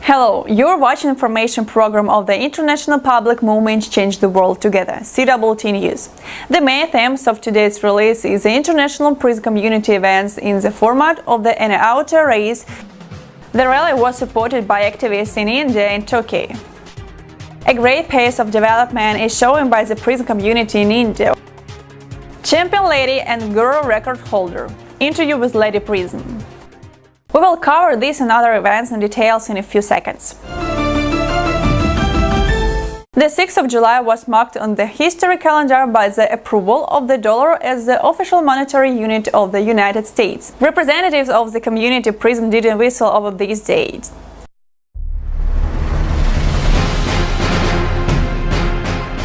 Hello, you're watching information program of the International Public Movement Change the World Together, CWT News. The main themes of today's release is the international PRIZM community events in the format of the outer race. The rally was supported by activists in India and Turkey. A great pace of development is shown by the PRIZM community in India. Champion lady and girl record holder. Interview with Lady PRIZM. We will cover this and other events and details in a few seconds. The 6th of July was marked on the history calendar by the approval of the dollar as the official monetary unit of the United States. Representatives of the community PRIZM didn't whistle over these dates.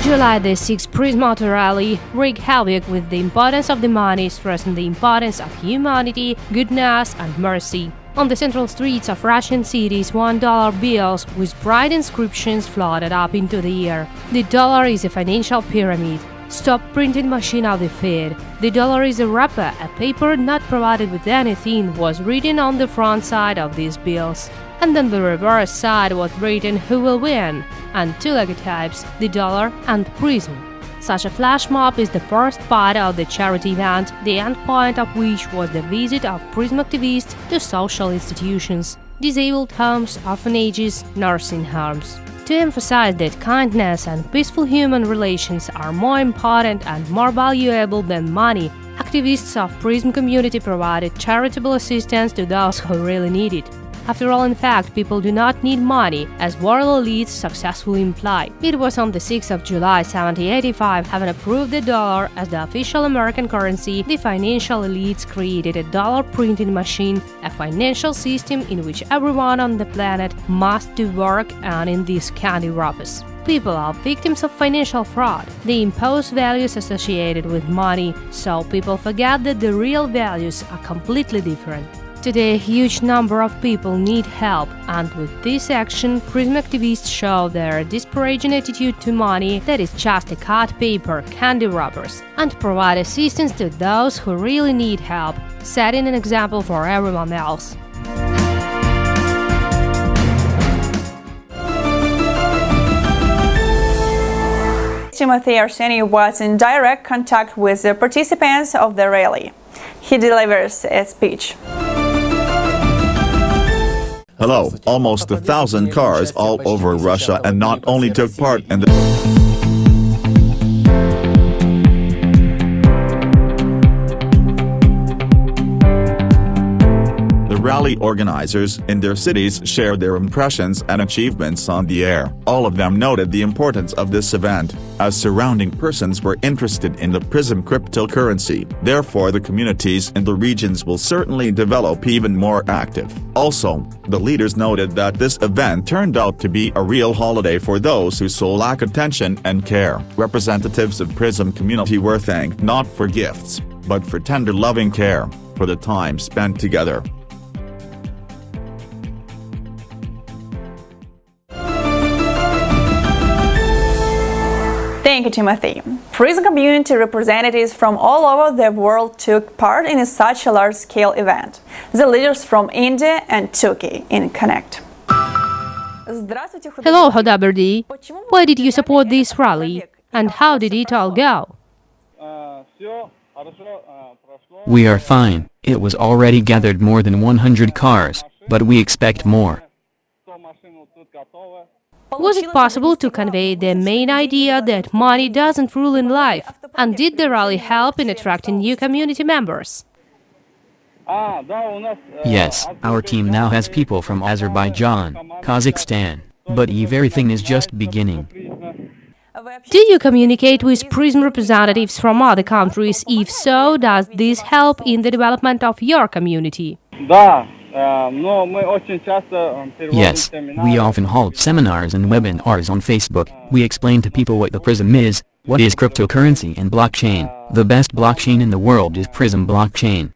July the 6th PRIZM Auto Rally wreaked havoc with the importance of the money, stressing the importance of humanity, goodness and mercy. On the central streets of Russian cities, $1 bills with bright inscriptions floated up into the air. The dollar is a financial pyramid. Stop printing machine of the Fed. The dollar is a wrapper. A paper not provided with anything was written on the front side of these bills. And then the reverse side was written who will win, and two logotypes, the dollar and PRIZM. Such a flash mob is the first part of the charity event, the end point of which was the visit of PRIZM activists to social institutions, disabled homes, orphanages, nursing homes. To emphasize that kindness and peaceful human relations are more important and more valuable than money, activists of PRIZM community provided charitable assistance to those who really need it. After all, in fact, people do not need money, as world elites successfully imply. It was on the 6th of July 1785, having approved the dollar as the official American currency, the financial elites created a dollar printing machine, a financial system in which everyone on the planet must do work earning these candy wrappers. People are victims of financial fraud. They impose values associated with money, so people forget that the real values are completely different. Today, a huge number of people need help, and with this action, PRIZM activists show their disparaging attitude to money that is just a cut paper, candy wrappers, and provide assistance to those who really need help, setting an example for everyone else. Timothy Arseny was in direct contact with the participants of the rally. He delivers a speech. Hello, almost 1,000 cars all over Russia and not only took part in the rally organizers in their cities shared their impressions and achievements on the air. All of them noted the importance of this event, as surrounding persons were interested in the PRIZM cryptocurrency. Therefore, the communities in the regions will certainly develop even more active. Also, the leaders noted that this event turned out to be a real holiday for those who so lack attention and care. Representatives of PRIZM community were thanked not for gifts, but for tender loving care, for the time spent together. Thank you, Timothy. PRIZM community representatives from all over the world took part in such a large-scale event. The leaders from India and Turkey in Connect. Hello, Hodaberdi. Why did you support this rally? And how did it all go? We are fine. It was already gathered more than 100 cars, but we expect more. Was it possible to convey the main idea that money doesn't rule in life? And did the rally help in attracting new community members? Yes, our team now has people from Azerbaijan, Kazakhstan, but everything is just beginning. Do you communicate with PRIZM representatives from other countries? If so, does this help in the development of your community? Yes, we often hold seminars and webinars on Facebook. We explain to people what the PRIZM is, what is cryptocurrency and blockchain. The best blockchain in the world is PRIZM blockchain.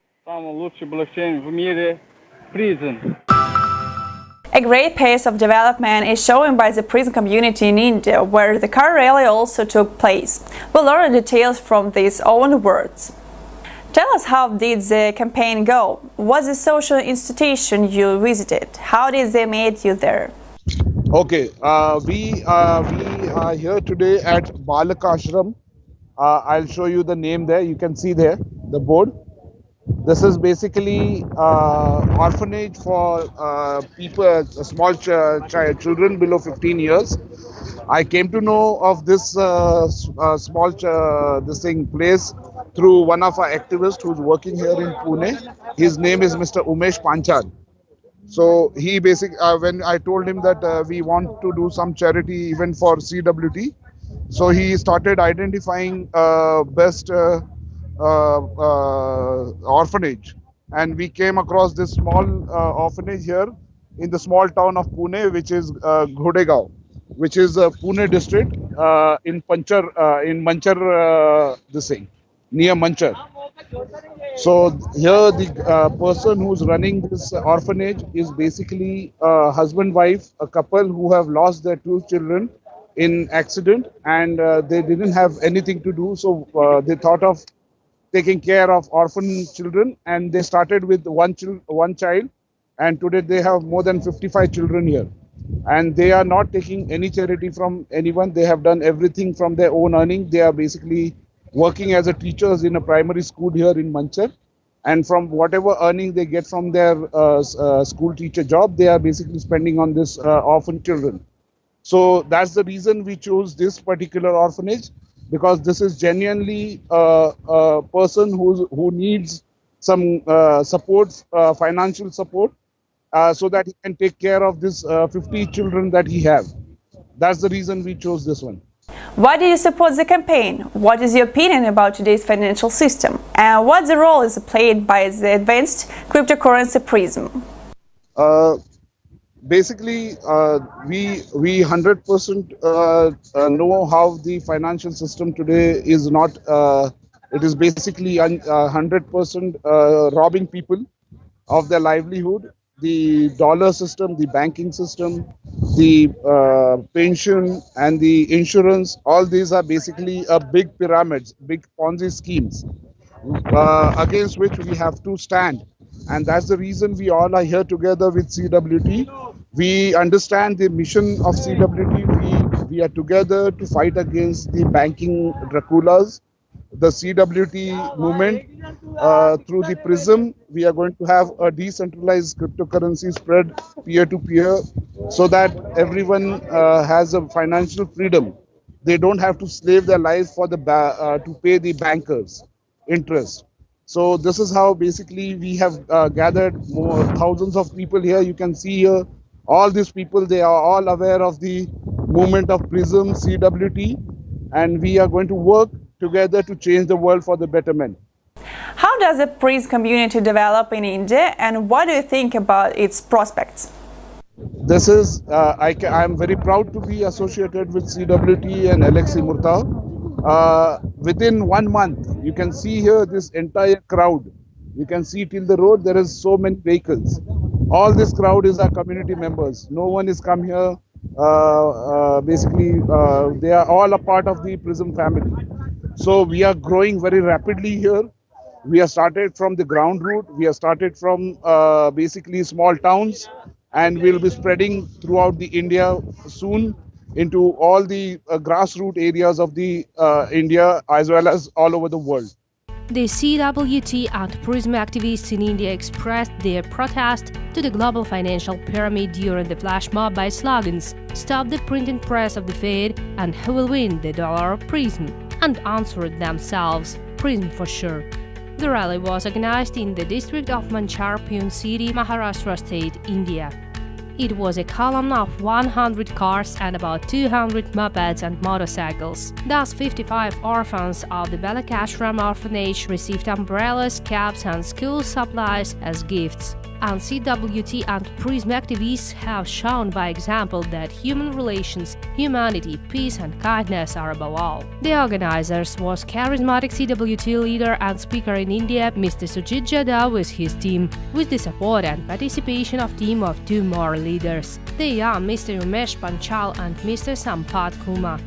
A great pace of development is shown by the PRIZM community in India, where the car rally also took place. We'll learn details from these own words. Tell us, how did the campaign go? What the social institution you visited? How did they meet you there? Okay, we are here today at Balak Ashram. I'll show you the name there. You can see there the board. This is basically orphanage for people, small children below 15 years. I came to know of this small this thing place through one of our activists who's working here in Pune. His name is Mr. Umesh Panchal. So he basically, when I told him that we want to do some charity even for CWT, so he started identifying best orphanage, and we came across this small orphanage here in the small town of Pune, which is Ghodegaon, which is Pune district in Manchar, this thing near Manchar. So here the person who's running this orphanage is basically a husband-wife, a couple who have lost their two children in accident, and they didn't have anything to do. So they thought of taking care of orphan children, and they started with one child, and today they have more than 55 children here. And they are not taking any charity from anyone. They have done everything from their own earning. They are basically working as a teachers in a primary school here in Manchar, and from whatever earning they get from their school teacher job, they are basically spending on this orphan children. So that's the reason we chose this particular orphanage, because this is genuinely a person who needs some support, financial support, so that he can take care of this 50 children that he have. That's the reason we chose this one. Why do you support the campaign? What is your opinion about today's financial system? And what the role is played by the advanced cryptocurrency PRIZM? Basically, we 100% know how the financial system today is not. It is basically 100% robbing people of their livelihood. The dollar system, the banking system, the pension and the insurance, all these are basically a big pyramids, big Ponzi schemes against which we have to stand. And that's the reason we all are here together with CWT. We understand the mission of CWT. We are together to fight against the banking Draculas. The CWT movement, through the PRIZM, we are going to have a decentralized cryptocurrency spread peer-to-peer, so that everyone has a financial freedom. They don't have to slave their lives for the to pay the bankers interest. So this is how basically we have gathered thousands of people here. You can see here all these people, they are all aware of the movement of PRIZM, CWT, and we are going to work together to change the world for the betterment. How does the PRIZM community develop in India, and what do you think about its prospects? This is, I'm very proud to be associated with CWT and Alexi Murtaugh. Within 1 month, you can see here this entire crowd. You can see till the road, there is so many vehicles. All this crowd is our community members. No one has come here. Basically, they are all a part of the PRIZM family. So we are growing very rapidly here. We have started from the ground root. We have started from basically small towns, and we'll be spreading throughout the India soon into all the grassroots areas of the India, as well as all over the world. The CWT and PRIZM activists in India expressed their protest to the global financial pyramid during the flash mob by slogans "Stop the printing press of the Fed" and "Who will win, the dollar or PRIZM?" and answered themselves, "PRIZM for sure." The rally was organized in the district of Manchar, Pune City, Maharashtra State, India. It was a column of 100 cars and about 200 mopeds and motorcycles. Thus, 55 orphans of the Balak Ashram orphanage received umbrellas, caps and school supplies as gifts. And CWT and PRIZM activists have shown by example that human relations, humanity, peace and kindness are above all. The organizers was charismatic CWT leader and speaker in India, Mr. Sujit Jadhav with his team, with the support and participation of team of 2 more leaders. They are Mr. Umesh Panchal and Mr. Sampath Kumar.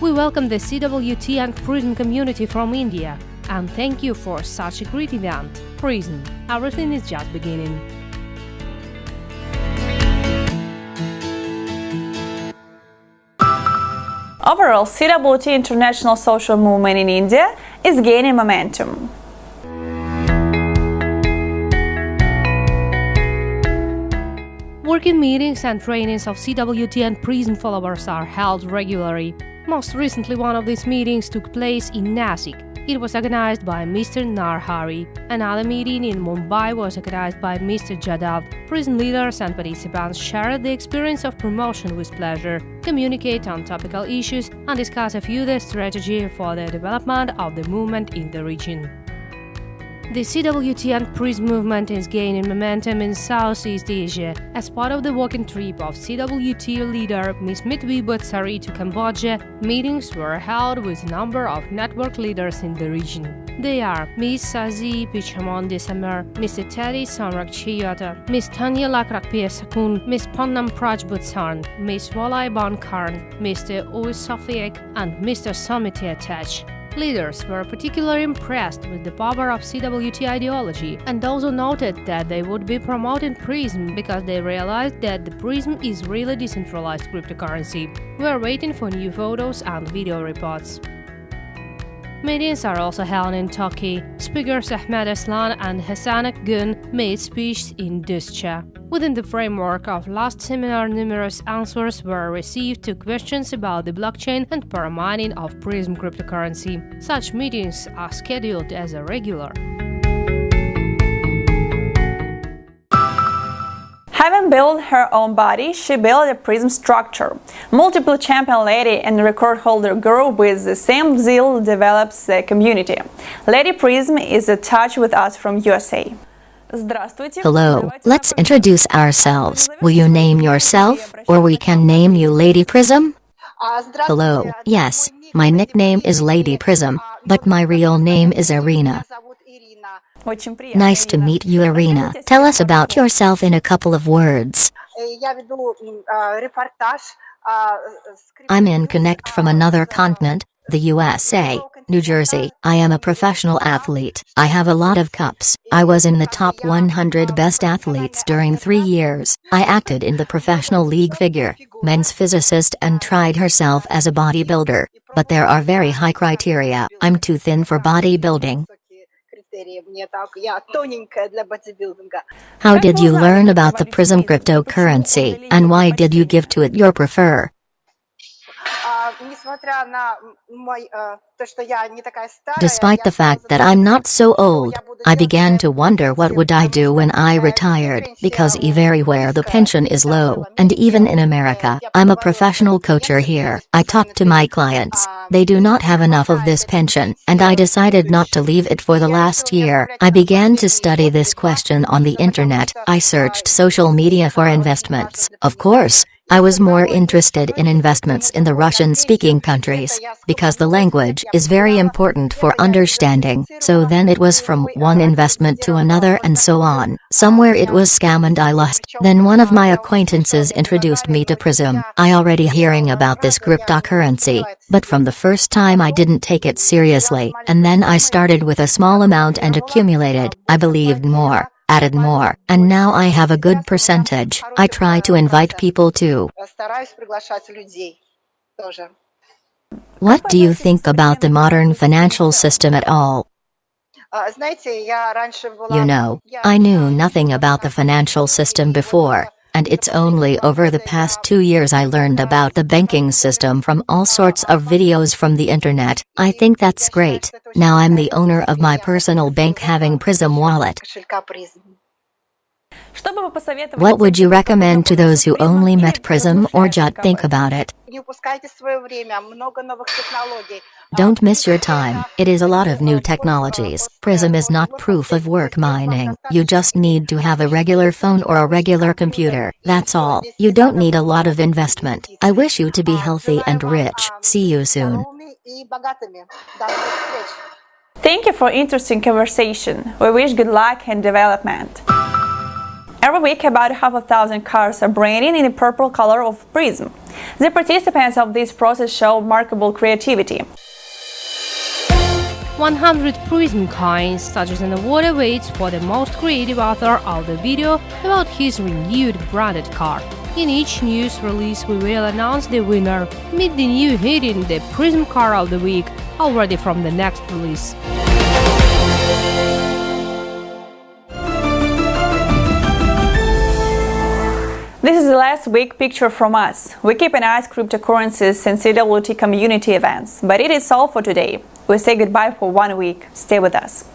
We welcome the CWT and PRIZM community from India and thank you for such a great event. PRIZM, everything is just beginning. Overall, CWT international social movement in India is gaining momentum. Working meetings and trainings of CWT and PRIZM followers are held regularly. Most recently, one of these meetings took place in Nasik. It was organized by Mr. Narhari. Another meeting in Mumbai was organized by Mr. Jadhav. PRIZM leaders and participants shared the experience of promotion with pleasure, communicate on topical issues, and discuss a future strategy for the development of the movement in the region. The CWT and PRIZM movement is gaining momentum in Southeast Asia. As part of the working trip of CWT leader Ms. Mitvi Batsari to Cambodia, meetings were held with a number of network leaders in the region. They are Ms. Sazi Pichamon Desamer, Mr. Teddy Samrak Chiyata, Ms. Tanya Lakrakpia Sakun, Ms. Ponnam Prajbutsan, Ms. Walai Bankarn, Mr. Ois Safiek, and Mr. Samiti Attach. Leaders were particularly impressed with the power of CWT ideology and also noted that they would be promoting PRIZM because they realized that the PRIZM is really decentralized cryptocurrency. We are waiting for new photos and video reports. Meetings are also held in Turkey. Speakers Ahmed Aslan and Hasanak Gun made speeches in Duscha. Within the framework of last seminar, numerous answers were received to questions about the blockchain and paramining of PRIZM cryptocurrency. Such meetings are scheduled as a regular. Having built her own body, she built a PRIZM structure. Multiple champion lady and record holder girl with the same zeal develops a community. Lady PRIZM is in touch with us from USA. Hello, let's introduce ourselves. Will you name yourself, or we can name you Lady PRIZM? Hello, yes, my nickname is Lady PRIZM, but my real name is Irina. Nice to meet you, Irina. Tell us about yourself in a couple of words. I'm in Connect from another continent, the USA, New Jersey. I am a professional athlete. I have a lot of cups. I was in the top 100 best athletes during 3 years. I acted in the professional league figure, men's physicist, and tried herself as a bodybuilder. But there are very high criteria. I'm too thin for bodybuilding. How did you learn about the PRIZM cryptocurrency, and why did you give to it your prefer? Despite the fact that I'm not so old, I began to wonder what would I do when I retired, because everywhere the pension is low, and even in America. I'm a professional coacher here. I talk to my clients. They do not have enough of this pension, and I decided not to leave it for the last year. I began to study this question on the internet. I searched social media for investments. Of course, I was more interested in investments in the Russian-speaking countries, because the language is very important for understanding. So then it was from one investment to another and so on. Somewhere it was scam and I lost. Then one of my acquaintances introduced me to PRIZM. I already hearing about this cryptocurrency, but from the first time I didn't take it seriously. And then I started with a small amount and accumulated. I believed more, added more, and now I have a good percentage. I try to invite people too. What do you think about the modern financial system at all? You know, I knew nothing about the financial system before, and it's only over the past 2 years I learned about the banking system from all sorts of videos from the internet. I think that's great. Now I'm the owner of my personal bank having PRIZM wallet. What would you recommend to those who only met PRIZM or just think about it? Don't miss your time. It is a lot of new technologies. PRIZM is not proof of work mining. You just need to have a regular phone or a regular computer. That's all. You don't need a lot of investment. I wish you to be healthy and rich. See you soon. Thank you for interesting conversation. We wish good luck and development. Every week, about 500,000 cars are branded in the purple color of PRIZM. The participants of this process show remarkable creativity. 100 PRIZM coins, such as an award awaits for the most creative author of the video about his renewed branded car. In each news release we will announce the winner. Meet the new hit in the PRIZM Car of the Week already from the next release. This is the last week picture from us. We keep an eye on cryptocurrencies and CWT community events, but it is all for today. We say goodbye for 1 week. Stay with us.